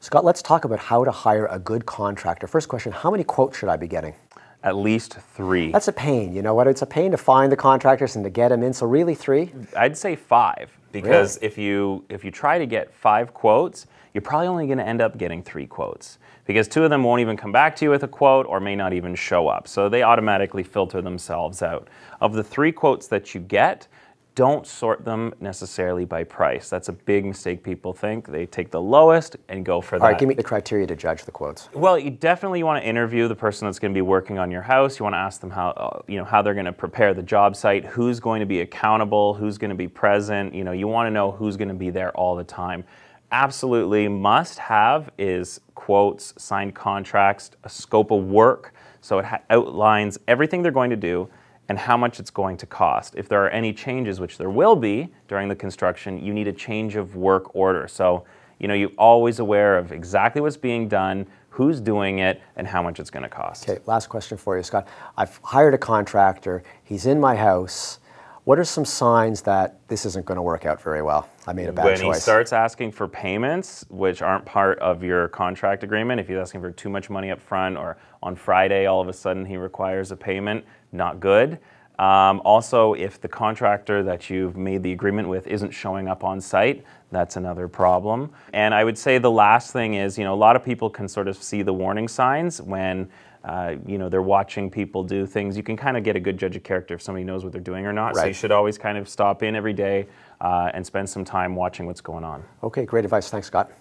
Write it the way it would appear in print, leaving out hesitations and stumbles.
Scott, let's talk about how to hire a good contractor. First question, how many quotes should I be getting? At least 3. That's a pain, you know what? It's a pain to find the contractors and to get them in, so really 3? I'd say 5, because Really? if you try to get 5 quotes, you're probably only going to end up getting 3 quotes, because 2 of them won't even come back to you with a quote or may not even show up. So they automatically filter themselves out. Of the 3 quotes that you get, don't sort them necessarily by price. That's a big mistake people think. They take the lowest and go for that. All right, give me the criteria to judge the quotes. Well, you definitely want to interview the person that's going to be working on your house. You want to ask them how, how they're going to prepare the job site, who's going to be accountable, who's going to be present. You want to know who's going to be there all the time. Absolutely must have is quotes, signed contracts, a scope of work. So it outlines everything they're going to do and how much it's going to cost. If there are any changes, which there will be during the construction, you need a change of work order. So, you're always aware of exactly what's being done, who's doing it, and how much it's gonna cost. Okay, last question for you, Scott. I've hired a contractor, he's in my house. What are some signs that this isn't gonna work out very well? I made a bad choice. When he starts asking for payments, which aren't part of your contract agreement, if he's asking for too much money up front, or on Friday all of a sudden he requires a payment, not good. Also, if the contractor that you've made the agreement with isn't showing up on site, that's another problem. And I would say the last thing is, a lot of people can sort of see the warning signs when they're watching people do things. You can kind of get a good judge of character if somebody knows what they're doing or not. Right. So you should always kind of stop in every day and spend some time watching what's going on. Okay, great advice. Thanks, Scott.